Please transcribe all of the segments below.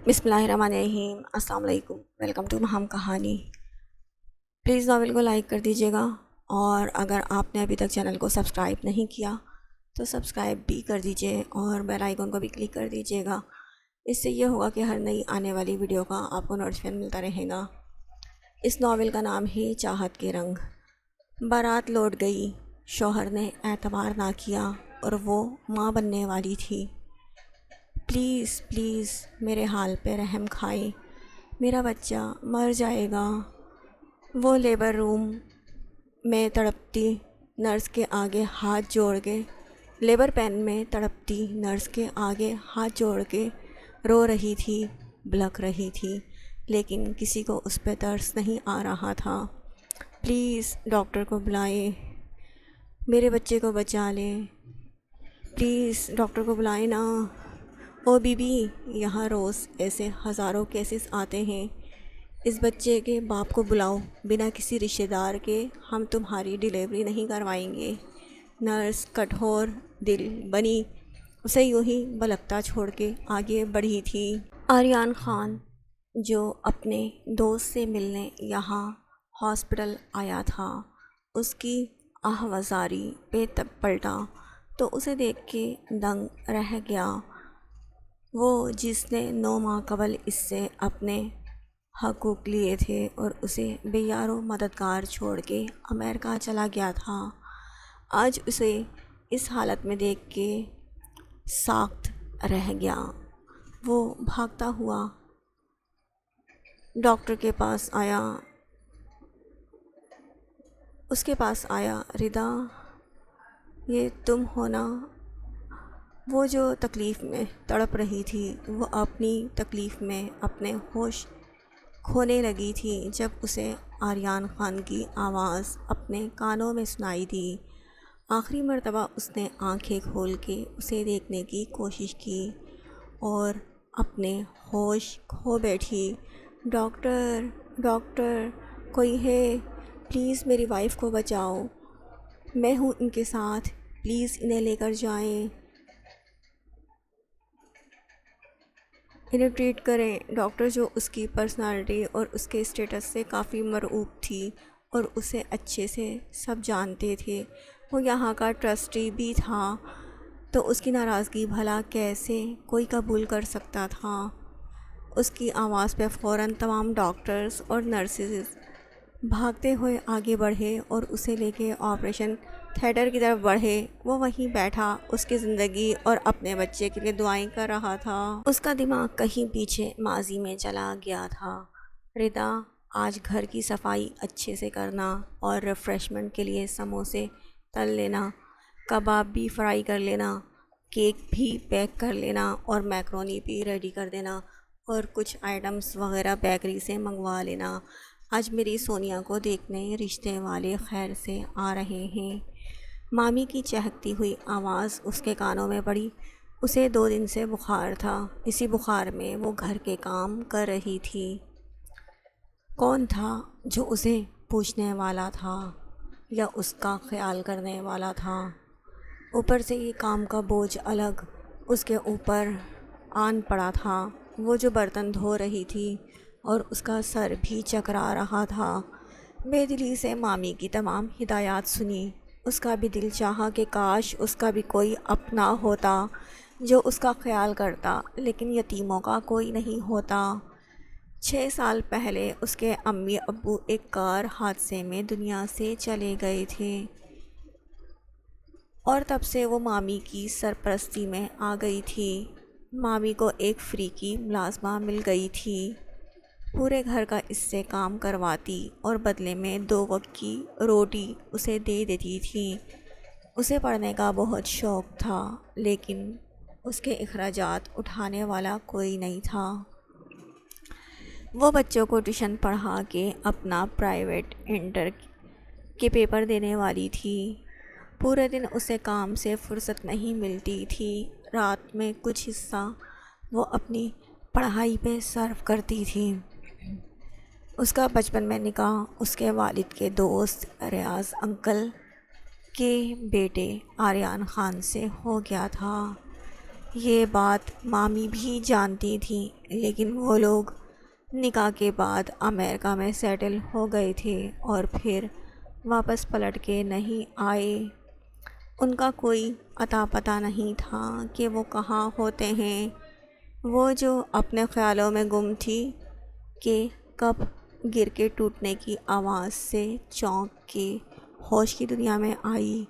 بسم اللہ الرحمن الرحیم۔ السلام علیکم، ویلکم ٹو مہم کہانی۔ پلیز ناول کو لائک کر دیجیے گا، اور اگر آپ نے ابھی تک چینل کو سبسکرائب نہیں کیا تو سبسکرائب بھی کر دیجیے اور بیل آئیکن کو بھی کلک کر دیجیے گا۔ اس سے یہ ہوگا کہ ہر نئی آنے والی ویڈیو کا آپ کو نوٹیفیکیشن ملتا رہے گا۔ اس ناول کا نام ہے چاہت کے رنگ۔ بارات لوٹ گئی، شوہر نے اعتبار نہ کیا اور وہ ماں بننے والی تھی۔ پلیز پلیز میرے حال پہ رحم کھائے، میرا بچہ مر جائے گا۔ وہ لیبر روم میں تڑپتی نرس کے آگے ہاتھ جوڑ کے لیبر پین میں تڑپتی نرس کے آگے ہاتھ جوڑ کے رو رہی تھی، بلک رہی تھی، لیکن کسی کو اس پہ ترس نہیں آ رہا تھا۔ پلیز ڈاکٹر کو بلائیں، میرے بچے کو بچا لیں، پلیز ڈاکٹر کو بلائیں نا۔ او بی بی، یہاں روز ایسے ہزاروں کیسز آتے ہیں، اس بچے کے باپ کو بلاؤ، بنا کسی رشتہ دار کے ہم تمہاری ڈیلیوری نہیں کروائیں گے۔ نرس کٹھور دل بنی اسے یوں ہی بلکتا چھوڑ کے آگے بڑھی تھی۔ آریان خان جو اپنے دوست سے ملنے یہاں ہاسپٹل آیا تھا، اس کی آہوازاری پہ تب پلٹا تو اسے دیکھ کے دنگ رہ گیا۔ وہ جس نے 9 ماہ قبل اس سے اپنے حقوق لیے تھے اور اسے بے یار و مددگار چھوڑ کے امریکہ چلا گیا تھا، آج اسے اس حالت میں دیکھ کے ساخت رہ گیا۔ وہ بھاگتا ہوا ڈاکٹر کے پاس آیا، اس کے پاس آیا۔ ردا، یہ تم ہو نا؟ وہ جو تکلیف میں تڑپ رہی تھی، وہ اپنی تکلیف میں اپنے ہوش کھونے لگی تھی جب اسے آریان خان کی آواز اپنے کانوں میں سنائی دی۔ آخری مرتبہ اس نے آنکھیں کھول کے اسے دیکھنے کی کوشش کی اور اپنے ہوش کھو بیٹھی۔ ڈاکٹر، ڈاکٹر، کوئی ہے؟ پلیز میری وائف کو بچاؤ، میں ہوں ان کے ساتھ، پلیز انہیں لے کر جائیں، انہیں ٹریٹ کریں۔ ڈاکٹر، جو اس کی پرسنالٹی اور اس کے اسٹیٹس سے کافی مرعوب تھی اور اسے اچھے سے سب جانتے تھے، وہ یہاں کا ٹرسٹی بھی تھا، تو اس کی ناراضگی بھلا کیسے کوئی قبول کر سکتا تھا؟ اس کی آواز پہ فوراً تمام ڈاکٹرز اور نرسز بھاگتے ہوئے آگے بڑھے اور اسے لے کے آپریشن تھیٹر کی طرف بڑھے۔ وہ وہیں بیٹھا اس کی زندگی اور اپنے بچے کے لیے دعائیں کر رہا تھا۔ اس کا دماغ کہیں پیچھے ماضی میں چلا گیا تھا۔ ردا، آج گھر کی صفائی اچھے سے کرنا اور ریفریشمنٹ کے لیے سموسے تل لینا، کباب بھی فرائی کر لینا، کیک بھی پیک کر لینا اور میکرونی بھی ریڈی کر دینا، اور کچھ آئٹمس وغیرہ بیکری سے منگوا لینا۔ آج میری سونیا کو دیکھنے رشتے والے خیر سے آ رہے ہیں۔ مامی کی چہکتی ہوئی آواز اس کے کانوں میں پڑی۔ اسے 2 دن سے بخار تھا، اسی بخار میں وہ گھر کے کام کر رہی تھی۔ کون تھا جو اسے پوچھنے والا تھا یا اس کا خیال کرنے والا تھا؟ اوپر سے یہ کام کا بوجھ الگ اس کے اوپر آن پڑا تھا۔ وہ جو برتن دھو رہی تھی اور اس کا سر بھی چکرا رہا تھا۔ بے دلی سے مامی کی تمام ہدایات سنی۔ اس کا بھی دل چاہا کہ کاش اس کا بھی کوئی اپنا ہوتا جو اس کا خیال کرتا، لیکن یتیموں کا کوئی نہیں ہوتا۔ 6 سال پہلے اس کے امی ابو ایک کار حادثے میں دنیا سے چلے گئے تھے، اور تب سے وہ مامی کی سرپرستی میں آ گئی تھی۔ مامی کو ایک فری کی ملازمہ مل گئی تھی، پورے گھر کا اس سے کام کرواتی اور بدلے میں 2 وقت کی روٹی اسے دے دیتی تھی۔ اسے پڑھنے کا بہت شوق تھا، لیکن اس کے اخراجات اٹھانے والا کوئی نہیں تھا۔ وہ بچوں کو ٹیوشن پڑھا کے اپنا پرائیویٹ انٹر کے پیپر دینے والی تھی۔ پورے دن اسے کام سے فرصت نہیں ملتی تھی۔ رات میں کچھ حصہ وہ اپنی پڑھائی پہ صرف کرتی تھی۔ اس کا بچپن میں نکاح اس کے والد کے دوست ریاض انکل کے بیٹے آریان خان سے ہو گیا تھا۔ یہ بات مامی بھی جانتی تھی، لیکن وہ لوگ نکاح کے بعد امریکہ میں سیٹل ہو گئے تھے اور پھر واپس پلٹ کے نہیں آئے۔ ان کا کوئی اتا پتہ نہیں تھا کہ وہ کہاں ہوتے ہیں۔ وہ جو اپنے خیالوں میں گم تھی کہ کب گر کے ٹوٹنے کی آواز سے چونک کے ہوش کی دنیا میں آئی۔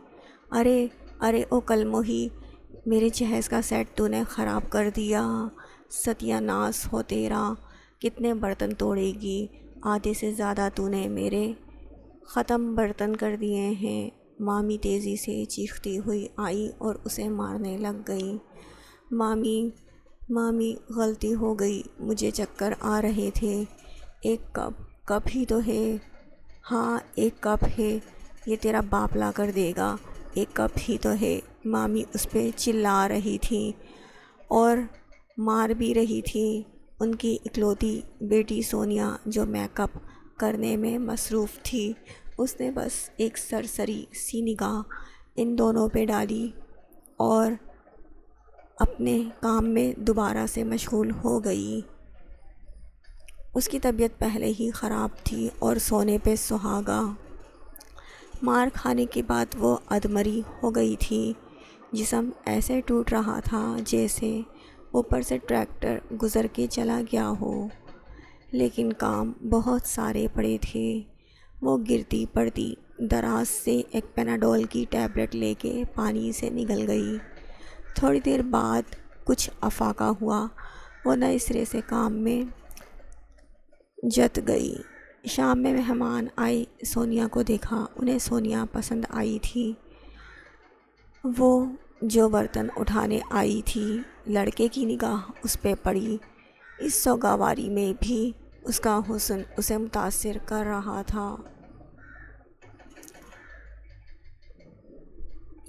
ارے ارے او کلموہی، میرے جہیز کا سیٹ تو نے خراب کر دیا، ستیہ ناس ہو تیرا، کتنے برتن توڑے گی، آدھے سے زیادہ تو نے میرے ختم برتن کر دیے ہیں۔ مامی تیزی سے چیختی ہوئی آئی اور اسے مارنے لگ گئی۔ مامی مامی غلطی ہو گئی، مجھے چکر آ رہے تھے، ایک کپ ہی تو ہے، ہاں ایک کپ ہے، یہ تیرا باپ لا کر دے گا، ایک کپ ہی تو ہے۔ مامی اس پہ چلا رہی تھی اور مار بھی رہی تھی۔ ان کی اکلوتی بیٹی سونیا جو میک اپ کرنے میں مصروف تھی، اس نے بس ایک سرسری سی نگاہ ان دونوں پہ ڈالی اور اپنے کام میں دوبارہ سے مشغول ہو گئی۔ اس کی طبیعت پہلے ہی خراب تھی اور سونے پہ سہاگا۔ مار کھانے کے بعد وہ ادمری ہو گئی تھی، جسم ایسے ٹوٹ رہا تھا جیسے اوپر سے ٹریکٹر گزر کے چلا گیا ہو، لیکن کام بہت سارے پڑے تھے۔ وہ گرتی پڑتی دراز سے ایک پیناڈول کی ٹیبلٹ لے کے پانی سے نکل گئی۔ تھوڑی دیر بعد کچھ افاقہ ہوا، وہ نئے سرے سے کام میں جت گئی۔ شام میں مہمان آئے، سونیا کو دیکھا، انہیں سونیا پسند آئی تھی۔ وہ جو برتن اٹھانے آئی تھی، لڑکے کی نگاہ اس پہ پڑی۔ اس سوگواری میں بھی اس کا حسن اسے متاثر کر رہا تھا۔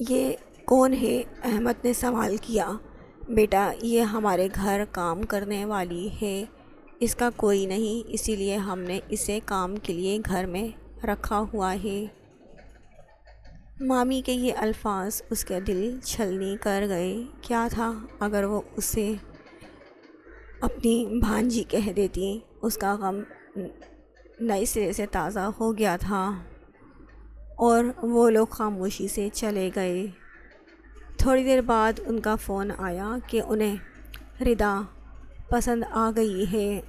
یہ کون ہے؟ احمد نے سوال کیا۔ بیٹا یہ ہمارے گھر کام کرنے والی ہے، اس کا کوئی نہیں، اسی لیے ہم نے اسے کام کے لیے گھر میں رکھا ہوا ہے۔ مامی کے یہ الفاظ اس کے دل چھلنی کر گئے۔ کیا تھا اگر وہ اسے اپنی بھانجی کہہ دیتی؟ اس کا غم نئے سرے سے تازہ ہو گیا تھا اور وہ لوگ خاموشی سے چلے گئے۔ تھوڑی دیر بعد ان کا فون آیا کہ انہیں ردا پسند آ گئی ہے۔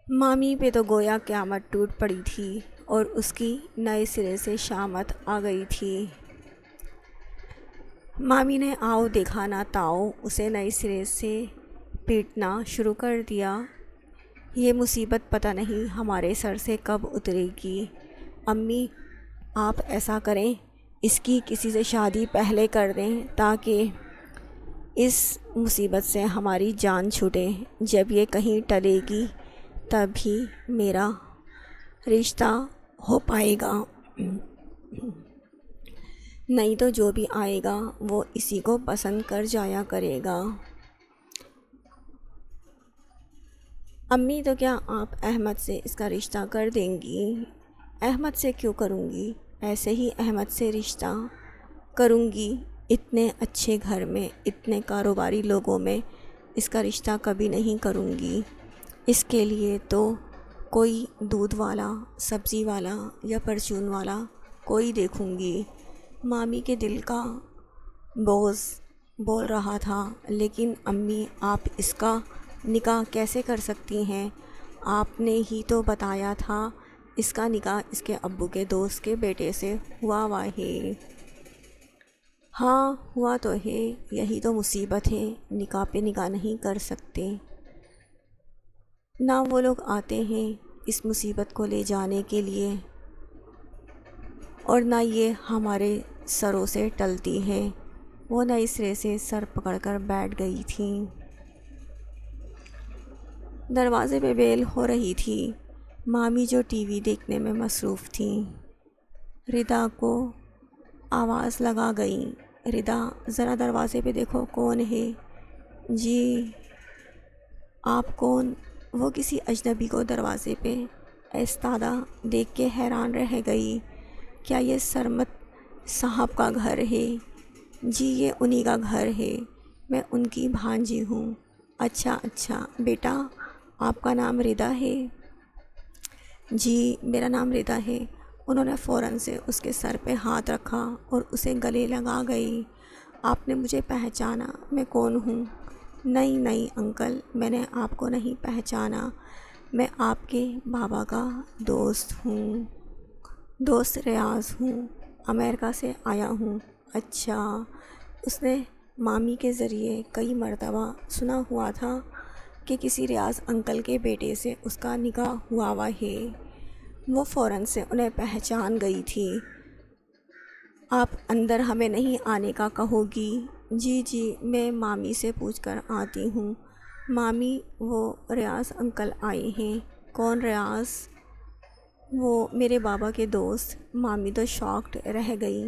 مامی پہ تو گویا قیامت ٹوٹ پڑی تھی اور اس کی نئے سرے سے شامت آ گئی تھی۔ مامی نے آؤ دیکھا نہ تاؤ اسے نئے سرے سے پیٹنا شروع کر دیا۔ یہ مصیبت پتہ نہیں ہمارے سر سے کب اترے گی۔ امی آپ ایسا کریں، اس کی کسی سے شادی پہلے کر دیں تاکہ اس مصیبت سے ہماری جان چھوٹے۔ جب یہ کہیں ٹلے گی تب ہی میرا رشتہ ہو پائے گا، نہیں تو جو بھی آئے گا وہ اسی کو پسند کر جایا کرے گا۔ امی تو کیا آپ احمد سے اس کا رشتہ کر دیں گی؟ احمد سے کیوں کروں گی، ایسے ہی احمد سے رشتہ کروں گی۔ اتنے اچھے گھر میں، اتنے کاروباری لوگوں میں اس کا رشتہ کبھی نہیں کروں گی۔ اس کے لیے تو کوئی دودھ والا، سبزی والا یا پرچون والا کوئی دیکھوں گی۔ مامی کے دل کا بوجھ بول رہا تھا، لیکن امی آپ اس کا نکاح کیسے کر سکتی ہیں؟ آپ نے ہی تو بتایا تھا اس کا نکاح اس کے ابو کے دوست کے بیٹے سے ہوا ہے۔ ہاں ہوا تو ہے، یہی تو مصیبت ہے، نکاح پہ نکاح نہیں کر سکتے۔ نہ وہ لوگ آتے ہیں اس مصیبت کو لے جانے کے لیے اور نہ یہ ہمارے سروں سے ٹلتی ہے۔ وہ نئے سرے سے سر پکڑ کر بیٹھ گئی تھیں۔ دروازے پہ بیل ہو رہی تھی۔ مامی جو ٹی وی دیکھنے میں مصروف تھیں، ردا کو آواز لگا گئیں۔ ردا ذرا دروازے پہ دیکھو کون ہے؟ جی آپ کون؟ وہ کسی اجنبی کو دروازے پہ ایستادہ دیکھ کے حیران رہ گئی۔ کیا یہ سرمد صاحب کا گھر ہے؟ جی یہ انہی کا گھر ہے۔ میں ان کی بھانجی ہوں۔ اچھا بیٹا، آپ کا نام ردا ہے؟ جی میرا نام ردا ہے۔ انہوں نے فوراً سے اس کے سر پہ ہاتھ رکھا اور اسے گلے لگا گئی۔ آپ نے مجھے پہچانا؟ میں کون ہوں؟ نہیں انکل، میں نے آپ کو نہیں پہچانا، میں آپ کے بابا کا دوست ریاض ہوں، امریکہ سے آیا ہوں۔ اچھا، اس نے مامی کے ذریعے کئی مرتبہ سنا ہوا تھا کہ کسی ریاض انکل کے بیٹے سے اس کا نکاح ہوا ہے۔ وہ فوراً سے انہیں پہچان گئی تھی۔ آپ اندر ہمیں نہیں آنے کا کہو گی؟ جی میں مامی سے پوچھ کر آتی ہوں۔ مامی، وہ ریاض انکل آئے ہیں۔ کون ریاض؟ وہ میرے بابا کے دوست۔ مامی تو شاکڈ رہ گئی،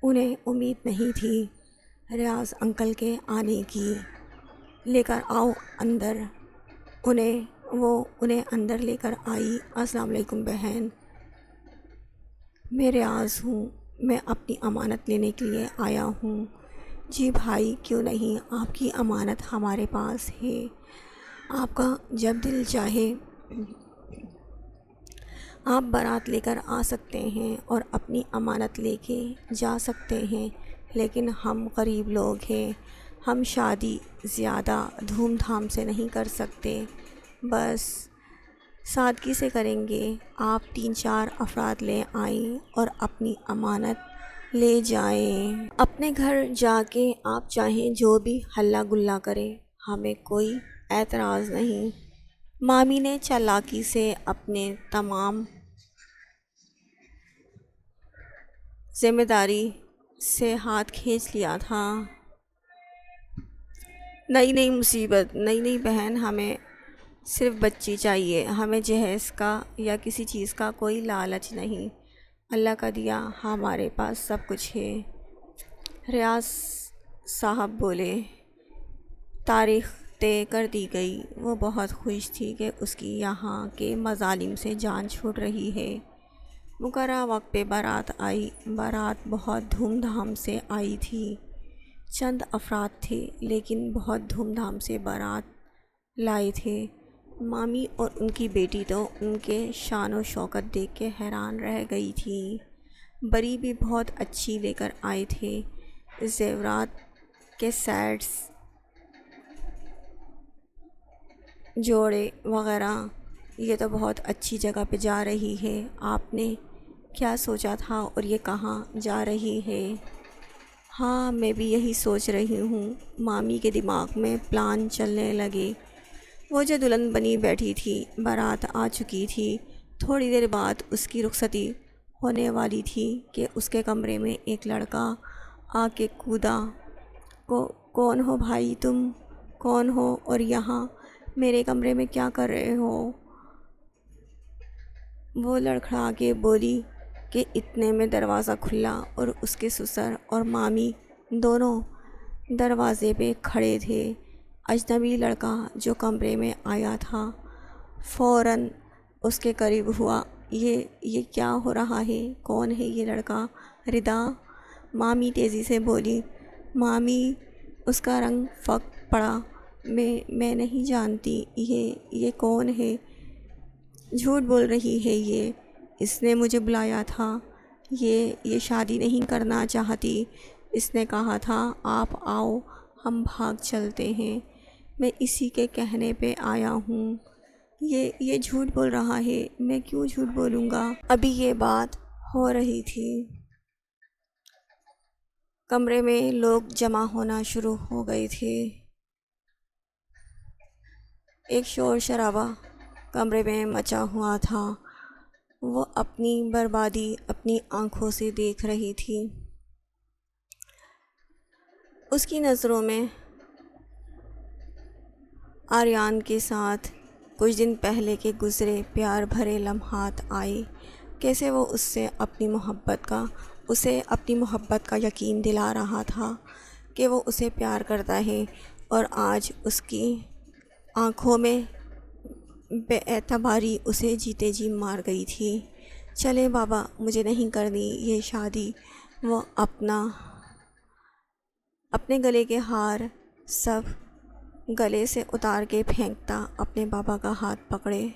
انہیں امید نہیں تھی ریاض انکل کے آنے کی۔ لے کر آؤ اندر انہیں اندر لے کر آئی۔ السلام علیکم بہن، میں ریاض ہوں، میں اپنی امانت لینے کے لیے آیا ہوں۔ جی بھائی، کیوں نہیں، آپ کی امانت ہمارے پاس ہے، آپ کا جب دل چاہے آپ بارات لے کر آ سکتے ہیں اور اپنی امانت لے کے جا سکتے ہیں، لیکن ہم غریب لوگ ہیں، ہم شادی زیادہ دھوم دھام سے نہیں کر سکتے، بس سادگی سے کریں گے۔ آپ 3-4 افراد لے آئیں اور اپنی امانت لے جائیں۔ اپنے گھر جا کے آپ چاہیں جو بھی ہلا گلا کریں، ہمیں کوئی اعتراض نہیں۔ مامی نے چالاکی سے اپنے تمام ذمہ داری سے ہاتھ کھینچ لیا تھا۔ نہیں مصیبت، نہیں بہن، ہمیں صرف بچی چاہیے، ہمیں جہیز کا یا کسی چیز کا کوئی لالچ نہیں، اللہ کا دیا ہمارے پاس سب کچھ ہے۔ ریاض صاحب بولے۔ تاریخ طے کر دی گئی۔ وہ بہت خوش تھی کہ اس کی یہاں کے مظالم سے جان چھوٹ رہی ہے۔ مقررہ وقت پہ بارات آئی۔ بارات بہت دھوم دھام سے آئی تھی، چند افراد تھے لیکن بہت دھوم دھام سے بارات لائے تھے۔ مامی اور ان کی بیٹی تو ان کے شان و شوکت دیکھ کے حیران رہ گئی تھی۔ بری بھی بہت اچھی لے کر آئے تھے، زیورات کے سیٹس، جوڑے وغیرہ۔ یہ تو بہت اچھی جگہ پہ جا رہی ہے، آپ نے کیا سوچا تھا اور یہ کہاں جا رہی ہے؟ ہاں میں بھی یہی سوچ رہی ہوں۔ مامی کے دماغ میں پلان چلنے لگے۔ وہ جو دلہن بنی بیٹھی تھی، بارات آ چکی تھی، تھوڑی دیر بعد اس کی رخصتی ہونے والی تھی کہ اس کے کمرے میں ایک لڑکا آ کے کودا۔ کون ہو بھائی تم؟ کون ہو اور یہاں میرے کمرے میں کیا کر رہے ہو؟ وہ لڑکھڑا کے بولی کہ اتنے میں دروازہ کھلا اور اس کے سسر اور مامی دونوں دروازے پہ کھڑے تھے۔ اجنبی لڑکا جو کمرے میں آیا تھا فوراً اس کے قریب ہوا۔ یہ کیا ہو رہا ہے؟ کون ہے یہ لڑکا؟ ردا، مامی تیزی سے بولی۔ مامی، اس کا رنگ پھک پڑا۔ میں نہیں جانتی، یہ کون ہے؟ جھوٹ بول رہی ہے یہ، اس نے مجھے بلایا تھا، یہ شادی نہیں کرنا چاہتی، اس نے کہا تھا آپ آؤ ہم بھاگ چلتے ہیں، میں اسی کے کہنے پہ آیا ہوں۔ یہ جھوٹ بول رہا ہے، میں کیوں جھوٹ بولوں گا؟ ابھی یہ بات ہو رہی تھی، کمرے میں لوگ جمع ہونا شروع ہو گئے تھے۔ ایک شور شرابہ کمرے میں مچا ہوا تھا۔ وہ اپنی بربادی اپنی آنکھوں سے دیکھ رہی تھی۔ اس کی نظروں میں آریان کے ساتھ کچھ دن پہلے کے گزرے پیار بھرے لمحات آئے۔ کیسے وہ اسے اپنی محبت کا یقین دلا رہا تھا کہ وہ اسے پیار کرتا ہے، اور آج اس کی آنکھوں میں بے اعتباری اسے جیتے جی مار گئی تھی۔ چلے بابا، مجھے نہیں کرنی یہ شادی۔ وہ اپنے گلے کے ہار سب گلے سے اتار کے پھینکتا اپنے بابا کا ہاتھ پکڑے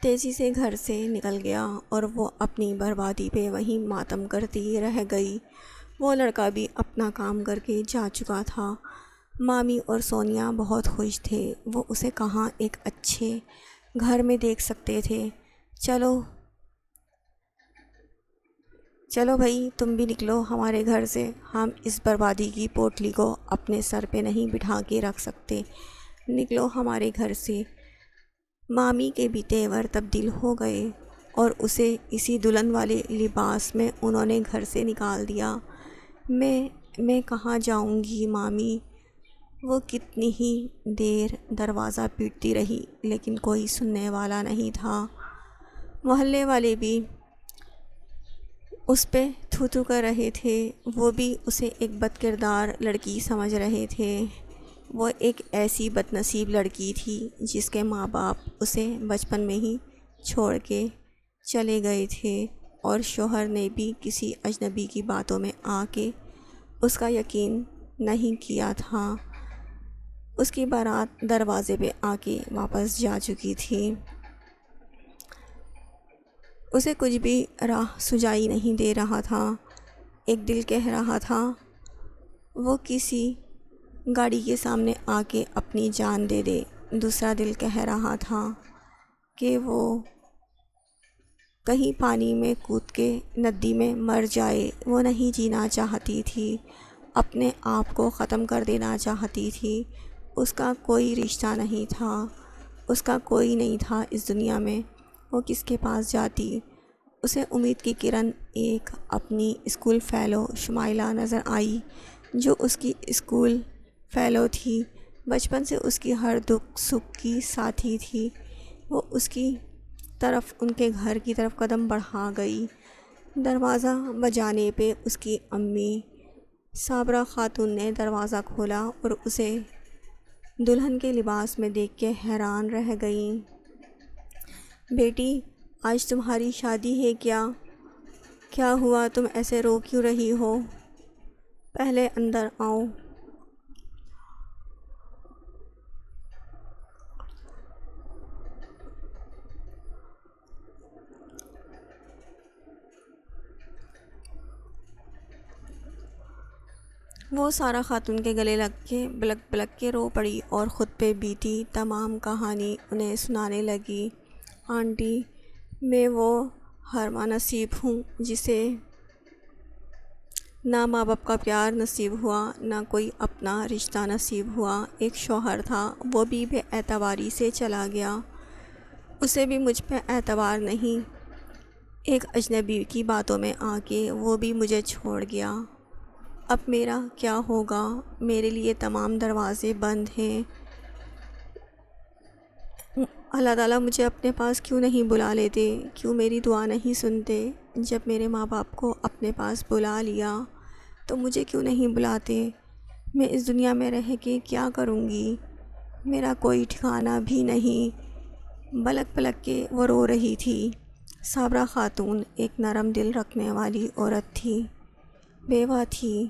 تیزی سے گھر سے نکل گیا، اور وہ اپنی بربادی پہ وہیں ماتم کرتی رہ گئی۔ وہ لڑکا بھی اپنا کام کر کے جا چکا تھا۔ مامی اور سونیا بہت خوش تھے، وہ اسے کہاں ایک اچھے گھر میں دیکھ سکتے تھے۔ چلو چلو بھائی، تم بھی نکلو ہمارے گھر سے، ہم اس بربادی کی پوٹلی کو اپنے سر پہ نہیں بٹھا کے رکھ سکتے، نکلو ہمارے گھر سے۔ مامی کے بھی تیور تبدیل ہو گئے اور اسے اسی دلہن والے لباس میں انہوں نے گھر سے نکال دیا۔ میں کہاں جاؤں گی مامی؟ وہ کتنی ہی دیر دروازہ پیٹتی رہی، لیکن کوئی سننے والا نہیں تھا۔ محلے والے بھی اس پہ تھو تھو کر رہے تھے، وہ بھی اسے ایک بد کردار لڑکی سمجھ رہے تھے۔ وہ ایک ایسی بد نصیب لڑکی تھی جس کے ماں باپ اسے بچپن میں ہی چھوڑ کے چلے گئے تھے، اور شوہر نے بھی کسی اجنبی کی باتوں میں آ کے اس کا یقین نہیں کیا تھا۔ اس کی بارات دروازے پہ آ کے واپس جا چکی تھی۔ اسے کچھ بھی راہ سجائی نہیں دے رہا تھا۔ ایک دل کہہ رہا تھا وہ کسی گاڑی کے سامنے آ کے اپنی جان دے دے، دوسرا دل کہہ رہا تھا کہ وہ کہیں پانی میں کود کے ندی میں مر جائے۔ وہ نہیں جینا چاہتی تھی، اپنے آپ کو ختم کر دینا چاہتی تھی۔ اس کا کوئی رشتہ نہیں تھا، اس کا کوئی نہیں تھا اس دنیا میں، وہ کس کے پاس جاتی؟ اسے امید کی کرن ایک اپنی اسکول فیلو شمائلہ نظر آئی، جو اس کی اسکول فیلو تھی، بچپن سے اس کی ہر دکھ سکھ کی ساتھی تھی۔ وہ اس کی طرف، ان کے گھر کی طرف قدم بڑھا گئی۔ دروازہ بجانے پہ اس کی امی صابرہ خاتون نے دروازہ کھولا اور اسے دلہن کے لباس میں دیکھ کے حیران رہ گئیں۔ بیٹی، آج تمہاری شادی ہے کیا؟ کیا ہوا، تم ایسے رو کیوں رہی ہو؟ پہلے اندر آؤ۔ وہ سارہ خاتون کے گلے لگ کے بلک بلک کے رو پڑی اور خود پہ بیتی تمام کہانی انہیں سنانے لگی۔ آنٹی، میں وہ حرمہ نصیب ہوں جسے نہ ماں باپ کا پیار نصیب ہوا، نہ کوئی اپنا رشتہ نصیب ہوا۔ ایک شوہر تھا، وہ بھی بے اعتباری سے چلا گیا، اسے بھی مجھ پہ اعتبار نہیں۔ ایک اجنبی کی باتوں میں آ کے وہ بھی مجھے چھوڑ گیا۔ اب میرا کیا ہوگا؟ میرے لیے تمام دروازے بند ہیں۔ اللہ تعالیٰ مجھے اپنے پاس کیوں نہیں بلا لیتے؟ کیوں میری دعا نہیں سنتے؟ جب میرے ماں باپ کو اپنے پاس بلا لیا تو مجھے کیوں نہیں بلاتے؟ میں اس دنیا میں رہ کے کیا کروں گی؟ میرا کوئی ٹھکانہ بھی نہیں۔ بلک بلک کے وہ رو رہی تھی۔ صابرہ خاتون ایک نرم دل رکھنے والی عورت تھی، بیوہ تھی،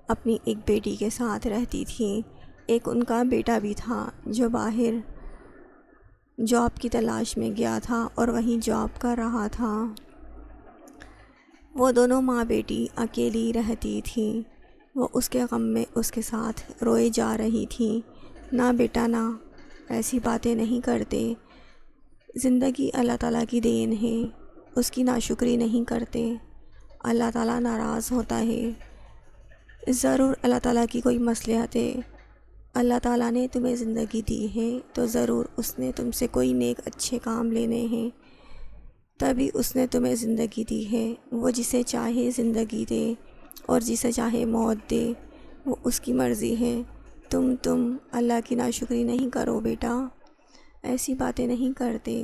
اپنی ایک بیٹی کے ساتھ رہتی تھی۔ ایک ان کا بیٹا بھی تھا جو باہر جاب کی تلاش میں گیا تھا اور وہیں جاب کر رہا تھا۔ وہ دونوں ماں بیٹی اکیلی رہتی تھیں۔ وہ اس کے غم میں اس کے ساتھ روئے جا رہی تھیں۔ نہ بیٹا نہ، ایسی باتیں نہیں کرتے، زندگی اللہ تعالیٰ کی دین ہے، اس کی ناشکری نہیں کرتے، اللہ تعالیٰ ناراض ہوتا ہے۔ ضرور اللہ تعالیٰ کی کوئی مصلحت ہے، اللہ تعالیٰ نے تمہیں زندگی دی ہے تو ضرور اس نے تم سے کوئی نیک اچھے کام لینے ہیں، تبھی اس نے تمہیں زندگی دی ہے۔ وہ جسے چاہے زندگی دے اور جسے چاہے موت دے، وہ اس کی مرضی ہے۔ تم اللہ کی ناشکری نہیں کرو بیٹا، ایسی باتیں نہیں کرتے۔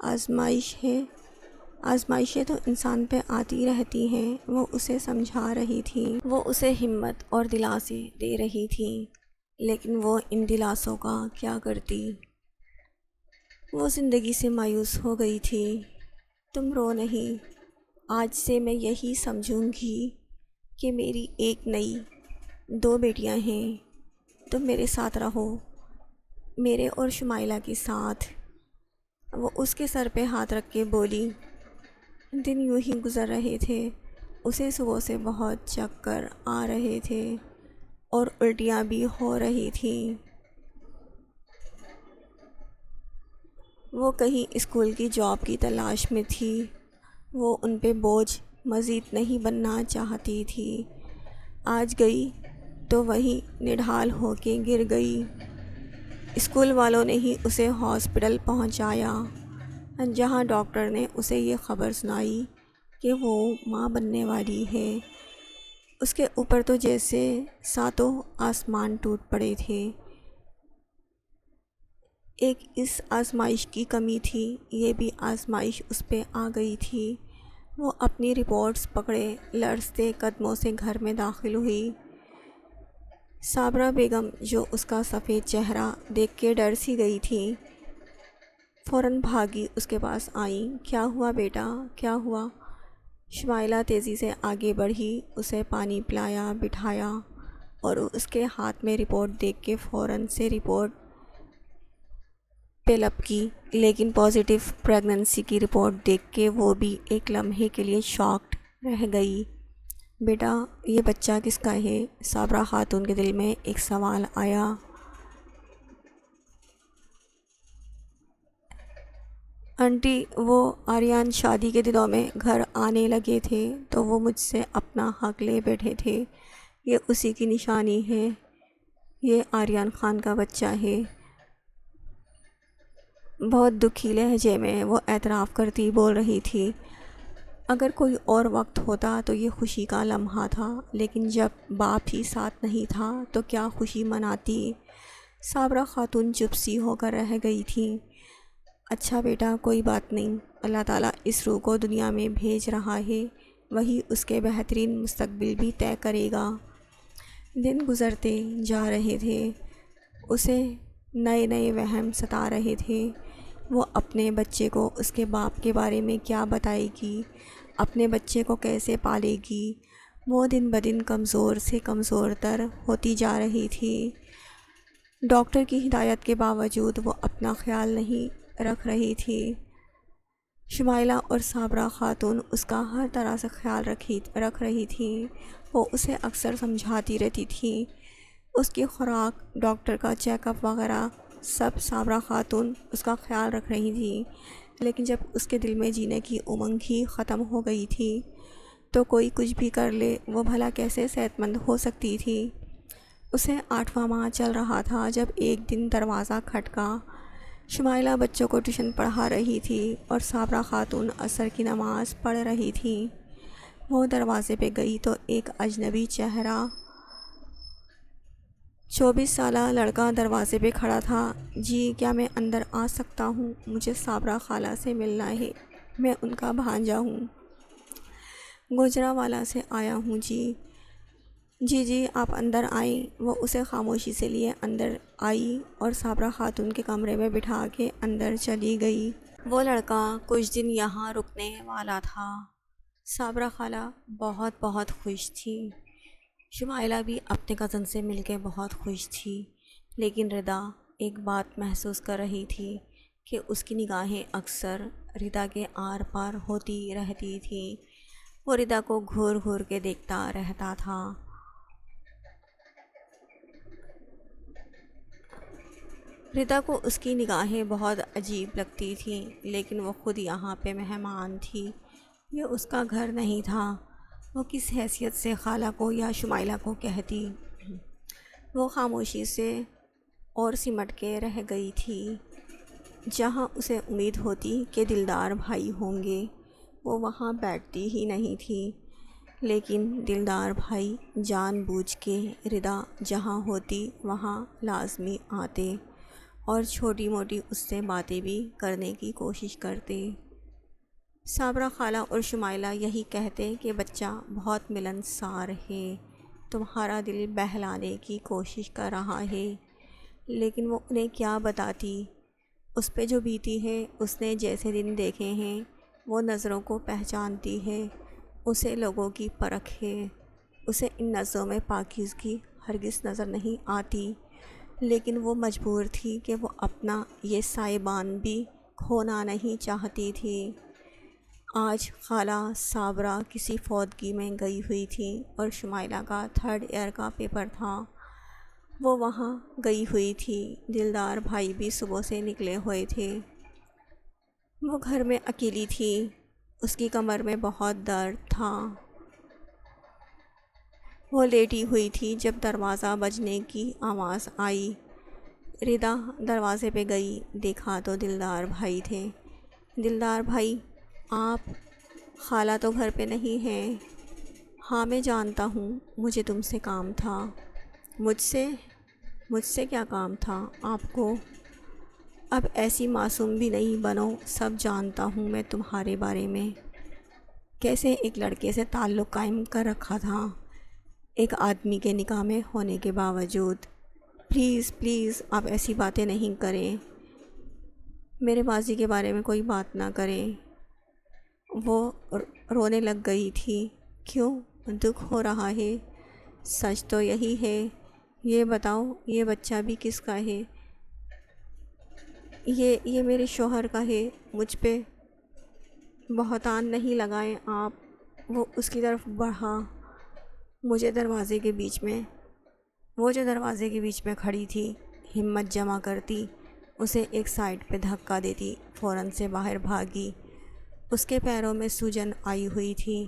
آزمائش ہے، آزمائشیں تو انسان پہ آتی رہتی ہیں۔ وہ اسے سمجھا رہی تھی، وہ اسے ہمت اور دلاسے دے رہی تھی، لیکن وہ ان دلاسوں کا کیا کرتی؟ وہ زندگی سے مایوس ہو گئی تھی۔ تم رو نہیں، آج سے میں یہی سمجھوں گی کہ میری ایک نئی 2 بیٹیاں ہیں، تم میرے ساتھ رہو، میرے اور شمائلہ کے ساتھ۔ وہ اس کے سر پہ ہاتھ رکھ کے بولی۔ دن یوں ہی گزر رہے تھے۔ اسے صبح سے بہت چکر آ رہے تھے اور الٹیاں بھی ہو رہی تھیں۔ وہ کہیں اسکول کی جاب کی تلاش میں تھی۔ وہ ان پہ بوجھ مزید نہیں بننا چاہتی تھی۔ آج گئی تو وہیں نڈھال ہو کے گر گئی۔ اسکول والوں نے ہی اسے ہاسپٹل پہنچایا، جہاں ڈاکٹر نے اسے یہ خبر سنائی کہ وہ ماں بننے والی ہے۔ اس کے اوپر تو جیسے ساتوں آسمان ٹوٹ پڑے تھے۔ ایک اس آزمائش کی کمی تھی، یہ بھی آزمائش اس پہ آ گئی تھی۔ وہ اپنی رپورٹس پکڑے لرزتے قدموں سے گھر میں داخل ہوئی۔ صابرہ بیگم، جو اس کا سفید چہرہ دیکھ کے ڈر سی گئی تھی، فوراً بھاگی اس کے پاس آئیں۔ کیا ہوا بیٹا، کیا ہوا؟ شمائلہ تیزی سے آگے بڑھی، اسے پانی پلایا، بٹھایا اور اس کے ہاتھ میں رپورٹ دیکھ کے فوراً سے رپورٹ پہ لب کی، لیکن پازیٹیو پریگننسی کی رپورٹ دیکھ کے وہ بھی ایک لمحے کے لیے شاکڈ رہ گئی۔ بیٹا، یہ بچہ کس کا ہے؟ صابرہ خاتون کے دل میں ایک سوال آیا۔ آنٹی، وہ آریان شادی کے دنوں میں گھر آنے لگے تھے تو وہ مجھ سے اپنا حق لے بیٹھے تھے۔ یہ اسی کی نشانی ہے، یہ آریان خان کا بچہ ہے۔ بہت دکھی لہجے میں وہ اعتراف کرتی بول رہی تھی۔ اگر کوئی اور وقت ہوتا تو یہ خوشی کا لمحہ تھا، لیکن جب باپ ہی ساتھ نہیں تھا تو کیا خوشی مناتی؟ صابرہ خاتون چپ سی ہو کر رہ گئی تھی۔ اچھا بیٹا، کوئی بات نہیں، اللہ تعالیٰ اس روح کو دنیا میں بھیج رہا ہے، وہی اس کے بہترین مستقبل بھی طے کرے گا۔ دن گزرتے جا رہے تھے، اسے نئے نئے وہم ستا رہے تھے۔ وہ اپنے بچے کو اس کے باپ کے بارے میں کیا بتائے گی، اپنے بچے کو کیسے پالے گی؟ وہ دن بدن کمزور سے کمزور تر ہوتی جا رہی تھی۔ ڈاکٹر کی ہدایت کے باوجود وہ اپنا خیال نہیں رکھ رہی تھی۔ شمائلہ اور صابرہ خاتون اس کا ہر طرح سے خیال رکھ رہی تھیں۔ وہ اسے اکثر سمجھاتی رہتی تھی۔ اس کی خوراک، ڈاکٹر کا چیک اپ وغیرہ سب صابرہ خاتون اس کا خیال رکھ رہی تھیں، لیکن جب اس کے دل میں جینے کی امنگ ہی ختم ہو گئی تھی تو کوئی کچھ بھی کر لے وہ بھلا کیسے صحت مند ہو سکتی تھی؟ اسے 8واں ماہ چل رہا تھا جب ایک دن دروازہ کھٹکا۔ شمائلہ بچوں کو ٹیوشن پڑھا رہی تھی اور صابرہ خاتون عصر کی نماز پڑھ رہی تھی۔ وہ دروازے پہ گئی تو ایک اجنبی چہرہ 24 سالہ لڑکا دروازے پہ کھڑا تھا۔ جی، کیا میں اندر آ سکتا ہوں؟ مجھے صابرہ خالہ سے ملنا ہے، میں ان کا بھانجا ہوں، گوجرانوالہ سے آیا ہوں۔ جی جی، آپ اندر آئیں۔ وہ اسے خاموشی سے لیے اندر آئی اور صابرہ خاتون کے کمرے میں بٹھا کے اندر چلی گئی۔ وہ لڑکا کچھ دن یہاں رکنے والا تھا۔ صابرہ خالہ بہت بہت خوش تھی۔ شمائلہ بھی اپنے کزن سے مل کے بہت خوش تھی، لیکن ردا ایک بات محسوس کر رہی تھی کہ اس کی نگاہیں اکثر ردا کے آر پار ہوتی رہتی تھیں۔ وہ ردا کو گھور گھور کے دیکھتا رہتا تھا۔ ردا کو اس کی نگاہیں بہت عجیب لگتی تھیں، لیکن وہ خود یہاں پہ مہمان تھی، یہ اس کا گھر نہیں تھا۔ وہ کس حیثیت سے خالہ کو یا شمائلہ کو کہتی؟ وہ خاموشی سے اور سمٹ کے رہ گئی تھی۔ جہاں اسے امید ہوتی کہ دلدار بھائی ہوں گے وہ وہاں بیٹھتی ہی نہیں تھی، لیکن دلدار بھائی جان بوجھ کے ردا جہاں ہوتی وہاں لازمی آتے اور چھوٹی موٹی اس سے باتیں بھی کرنے کی کوشش کرتے۔ صابرہ خالہ اور شمائلہ یہی کہتے کہ بچہ بہت ملنسار ہے، تمہارا دل بہلانے کی کوشش کر رہا ہے، لیکن وہ انہیں کیا بتاتی؟ اس پہ جو بیتی ہے، اس نے جیسے دن دیکھے ہیں وہ نظروں کو پہچانتی ہے، اسے لوگوں کی پرکھ ہے، اسے ان نظروں میں پاکیزگی ہرگز نظر نہیں آتی۔ لیکن وہ مجبور تھی کہ وہ اپنا یہ سائبان بھی کھونا نہیں چاہتی تھی۔ آج خالہ صابرہ کسی فوتگی میں گئی ہوئی تھی اور شمائلہ کا 3rd ایئر کا پیپر تھا۔ وہ وہاں گئی ہوئی تھی۔ دلدار بھائی بھی صبح سے نکلے ہوئے تھے۔ وہ گھر میں اکیلی تھی۔ اس کی کمر میں بہت درد تھا۔ وہ لیٹی ہوئی تھی جب دروازہ بجنے کی آواز آئی۔ ردا دروازے پہ گئی، دیکھا تو دلدار بھائی تھے۔ دلدار بھائی، آپ؟ خالہ تو گھر پہ نہیں ہیں۔ ہاں میں جانتا ہوں، مجھے تم سے کام تھا۔ مجھ سے کیا کام تھا آپ کو؟ اب ایسی معصوم بھی نہیں بنو، سب جانتا ہوں میں تمہارے بارے میں۔ کیسے ایک لڑکے سے تعلق قائم کر رکھا تھا، ایک آدمی کے نکاح میں ہونے کے باوجود۔ پلیز آپ ایسی باتیں نہیں کریں، میرے ماضی کے بارے میں کوئی بات نہ کریں۔ وہ رونے لگ گئی تھی۔ کیوں دکھ ہو رہا ہے؟ سچ تو یہی ہے، یہ بتاؤ یہ بچہ بھی کس کا ہے؟ یہ میرے شوہر کا ہے، مجھ پہ بہتان نہیں لگائیں آپ۔ وہ اس کی طرف بڑھا۔ وہ جو دروازے کے بیچ میں کھڑی تھی، ہمت جمع کرتی، اسے ایک سائڈ پہ دھکا دیتی، فوراً سے باہر بھاگی۔ اس کے پیروں میں سوجن آئی ہوئی تھی،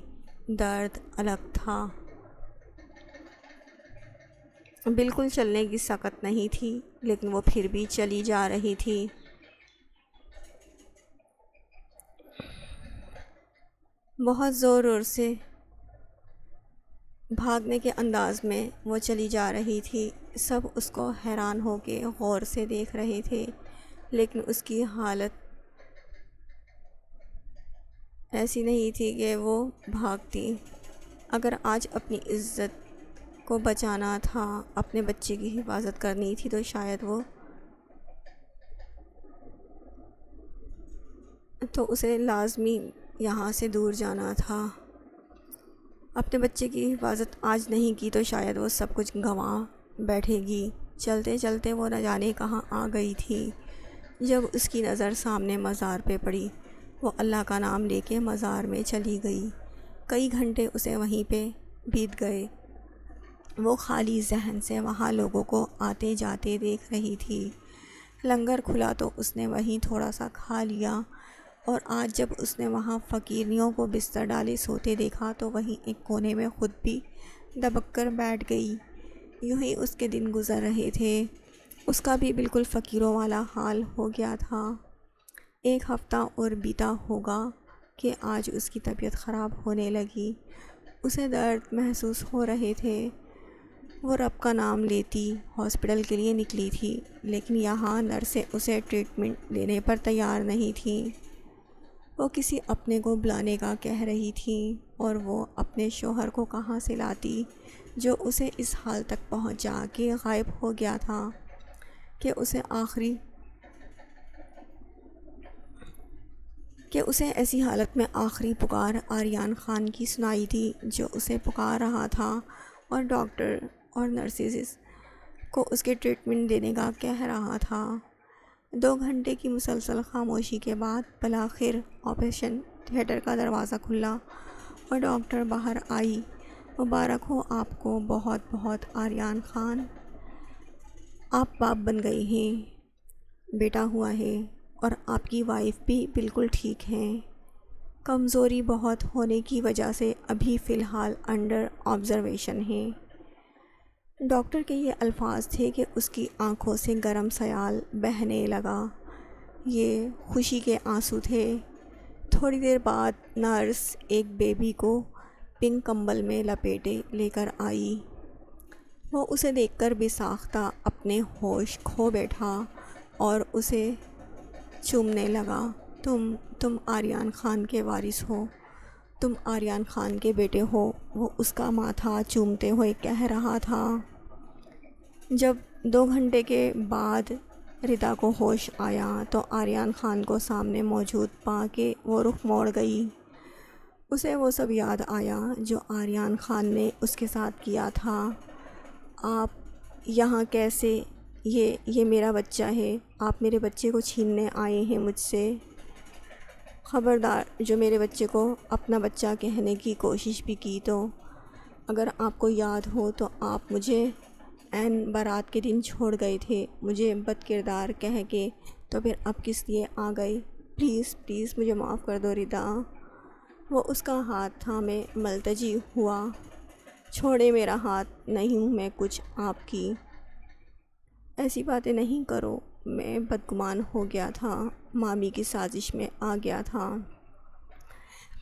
درد الگ تھا، بالکل چلنے کی سکت نہیں تھی، لیکن وہ پھر بھی چلی جا رہی تھی۔ بہت زور سے بھاگنے کے انداز میں وہ چلی جا رہی تھی۔ سب اس کو حیران ہو کے غور سے دیکھ رہے تھے، لیکن اس کی حالت ایسی نہیں تھی کہ وہ بھاگتی۔ اگر آج اپنی عزت کو بچانا تھا، اپنے بچے کی حفاظت کرنی تھی، تو شاید اسے لازمی یہاں سے دور جانا تھا۔ اپنے بچے کی حفاظت آج نہیں کی تو شاید وہ سب کچھ گنوا بیٹھے گی۔ چلتے چلتے وہ نہ جانے کہاں آ گئی تھی۔ جب اس کی نظر سامنے مزار پہ پڑی، وہ اللہ کا نام لے کے مزار میں چلی گئی۔ کئی گھنٹے اسے وہیں پہ بیت گئے۔ وہ خالی ذہن سے وہاں لوگوں کو آتے جاتے دیکھ رہی تھی۔ لنگر کھلا تو اس نے وہیں تھوڑا سا کھا لیا، اور آج جب اس نے وہاں فقیرنیوں کو بستر ڈالے سوتے دیکھا تو وہیں ایک کونے میں خود بھی دبک کر بیٹھ گئی۔ یوں ہی اس کے دن گزر رہے تھے۔ اس کا بھی بالکل فقیروں والا حال ہو گیا تھا۔ ایک ہفتہ اور بیتا ہوگا کہ آج اس کی طبیعت خراب ہونے لگی۔ اسے درد محسوس ہو رہے تھے۔ وہ رب کا نام لیتی ہاسپٹل کے لیے نکلی تھی، لیکن یہاں نرسیں اسے ٹریٹمنٹ دینے پر تیار نہیں تھیں۔ وہ کسی اپنے کو بلانے کا کہہ رہی تھی، اور وہ اپنے شوہر کو کہاں سے لاتی جو اسے اس حال تک پہنچا کے غائب ہو گیا تھا، کہ اسے ایسی حالت میں آخری پکار آریان خان کی سنائی تھی، جو اسے پکار رہا تھا اور ڈاکٹر اور نرسز کو اس کے ٹریٹمنٹ دینے کا کہہ رہا تھا۔ 2 گھنٹے کی مسلسل خاموشی کے بعد بالآخر آپریشن تھیٹر کا دروازہ کھلا اور ڈاکٹر باہر آئی۔ مبارک ہو آپ کو بہت بہت آریان خان، آپ باپ بن گئے ہیں، بیٹا ہوا ہے، اور آپ کی وائف بھی بالکل ٹھیک ہیں۔ کمزوری بہت ہونے کی وجہ سے ابھی فی الحال انڈر آبزرویشن ہیں۔ ڈاکٹر کے یہ الفاظ تھے کہ اس کی آنکھوں سے گرم سیال بہنے لگا۔ یہ خوشی کے آنسو تھے۔ تھوڑی دیر بعد نرس ایک بیبی کو پنک کمبل میں لپیٹے لے کر آئی۔ وہ اسے دیکھ کر بے ساختہ اپنے ہوش کھو بیٹھا اور اسے چومنے لگا۔ تم آریان خان کے وارث ہو، تم آریان خان کے بیٹے ہو، وہ اس کا ماتھا چومتے ہوئے کہہ رہا تھا۔ جب 2 گھنٹے کے بعد ردا کو ہوش آیا تو آریان خان کو سامنے موجود پا کے وہ رخ موڑ گئی۔ اسے وہ سب یاد آیا جو آریان خان نے اس کے ساتھ کیا تھا۔ آپ یہاں کیسے؟ یہ میرا بچہ ہے، آپ میرے بچے کو چھیننے آئے ہیں مجھ سے۔ خبردار، جو میرے بچے کو اپنا بچہ کہنے کی کوشش بھی کی تو اگر آپ کو یاد ہو تو آپ مجھے عین بارات کے دن چھوڑ گئے تھے، مجھے بد کردار کہہ کے، تو پھر اب کس لیے آ گئے؟ پلیز پلیز مجھے معاف کر دو ردا۔ وہ اس کا ہاتھ تھا، میں ملتجی ہوا۔ چھوڑے میرا ہاتھ، نہیں ہوں میں کچھ آپ کی، ایسی باتیں نہیں کرو۔ میں بدگمان ہو گیا تھا، مامی کی سازش میں آ گیا تھا۔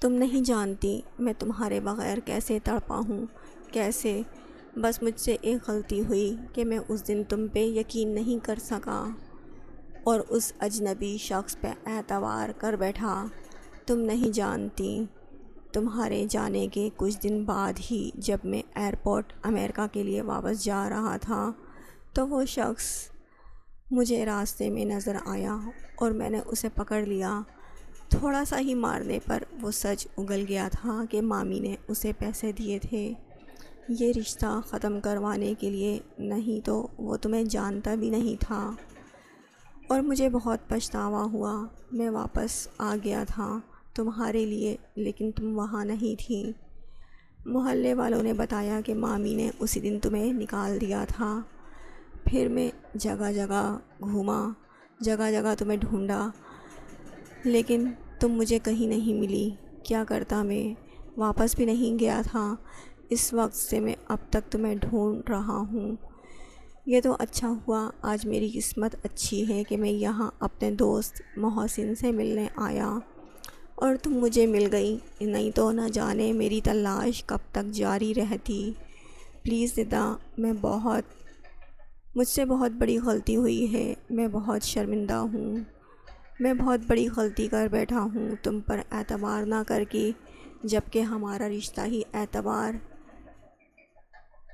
تم نہیں جانتی میں تمہارے بغیر کیسے تڑپا ہوں، کیسے۔ بس مجھ سے ایک غلطی ہوئی کہ میں اس دن تم پہ یقین نہیں کر سکا اور اس اجنبی شخص پہ اعتبار کر بیٹھا۔ تم نہیں جانتی، تمہارے جانے کے کچھ دن بعد ہی جب میں ایئرپورٹ امریکہ کے لیے واپس جا رہا تھا تو وہ شخص مجھے راستے میں نظر آیا اور میں نے اسے پکڑ لیا۔ تھوڑا سا ہی مارنے پر وہ سچ اگل گیا تھا کہ مامی نے اسے پیسے دیے تھے یہ رشتہ ختم کروانے کے لیے، نہیں تو وہ تمہیں جانتا بھی نہیں تھا۔ اور مجھے بہت پچھتاوا ہوا۔ میں واپس آ گیا تھا تمہارے لیے، لیکن تم وہاں نہیں تھیں۔ محلے والوں نے بتایا کہ مامی نے اسی دن تمہیں نکال دیا تھا۔ پھر میں جگہ جگہ گھوما، جگہ جگہ تمہیں ڈھونڈا، لیکن تم مجھے کہیں نہیں ملی۔ کیا کرتا، میں واپس بھی نہیں گیا تھا۔ اس وقت سے میں اب تک تمہیں ڈھونڈ رہا ہوں۔ یہ تو اچھا ہوا، آج میری قسمت اچھی ہے کہ میں یہاں اپنے دوست محسن سے ملنے آیا اور تم مجھے مل گئی، نہیں تو نہ جانے میری تلاش کب تک جاری رہتی۔ پلیز ندا، مجھ سے بہت بڑی غلطی ہوئی ہے، میں بہت شرمندہ ہوں۔ میں بہت بڑی غلطی کر بیٹھا ہوں تم پر اعتبار نہ کر کے، جبکہ ہمارا رشتہ ہی اعتبار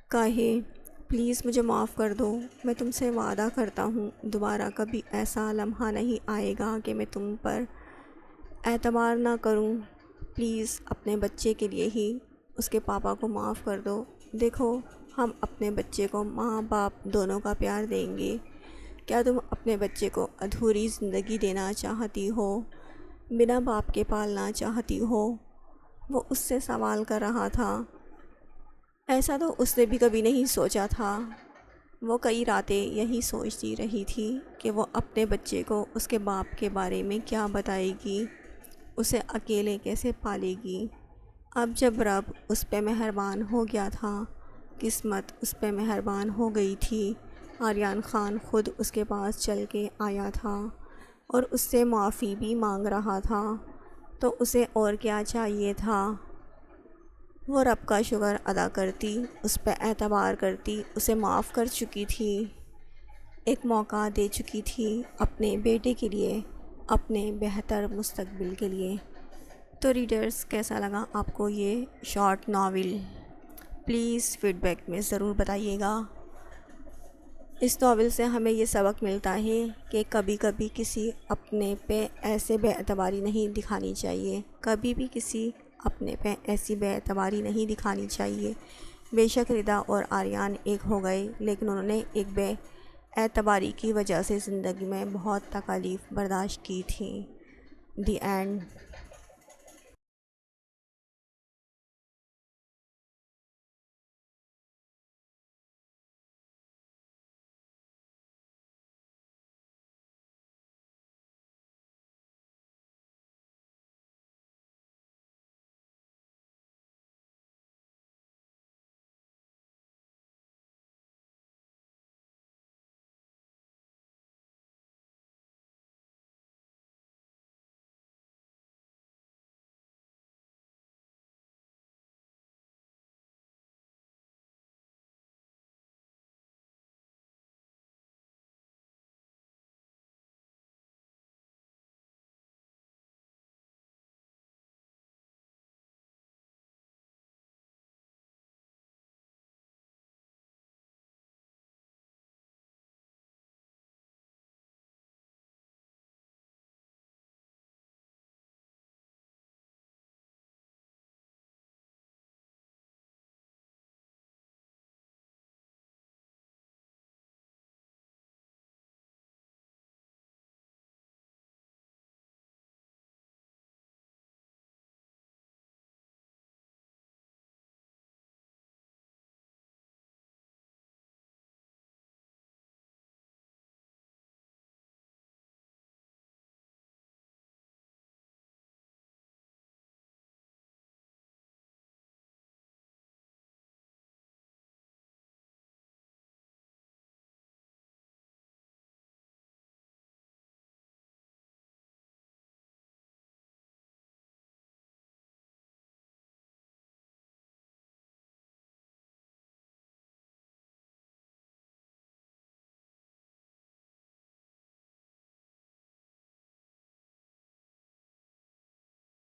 کا ہے۔ پلیز مجھے معاف کر دو۔ میں تم سے وعدہ کرتا ہوں دوبارہ کبھی ایسا لمحہ نہیں آئے گا کہ میں تم پر اعتبار نہ کروں۔ پلیز اپنے بچے کے لیے ہی اس کے پاپا کو معاف کر دو۔ دیکھو، ہم اپنے بچے کو ماں باپ دونوں کا پیار دیں گے۔ کیا تم اپنے بچے کو ادھوری زندگی دینا چاہتی ہو، بنا باپ کے پالنا چاہتی ہو؟ وہ اس سے سوال کر رہا تھا۔ ایسا تو اس نے بھی کبھی نہیں سوچا تھا۔ وہ کئی راتیں یہی سوچتی رہی تھی کہ وہ اپنے بچے کو اس کے باپ کے بارے میں کیا بتائے گی، اسے اکیلے کیسے پالے گی۔ اب جب رب اس پہ مہربان ہو گیا تھا، قسمت اس پہ مہربان ہو گئی تھی، آریان خان خود اس کے پاس چل کے آیا تھا اور اس سے معافی بھی مانگ رہا تھا، تو اسے اور کیا چاہیے تھا؟ وہ رب کا شکر ادا کرتی، اس پہ اعتبار کرتی، اسے معاف کر چکی تھی، ایک موقع دے چکی تھی اپنے بیٹے کے لیے، اپنے بہتر مستقبل کے لیے۔ تو ریڈرز، کیسا لگا آپ کو یہ short novel? Please feedback میں ضرور بتائیے گا۔ اس ناول سے ہمیں یہ سبق ملتا ہے کہ کبھی کبھی کسی اپنے پہ ایسے بے اعتباری نہیں دکھانی چاہیے، کبھی بھی کسی اپنے پہ ایسی بے اعتباری نہیں دکھانی چاہیے۔ بے شک ردا اور آریان ایک ہو گئے، لیکن انہوں نے ایک بے اعتباری کی وجہ سے زندگی میں بہت تکالیف برداشت کی تھی۔ The end.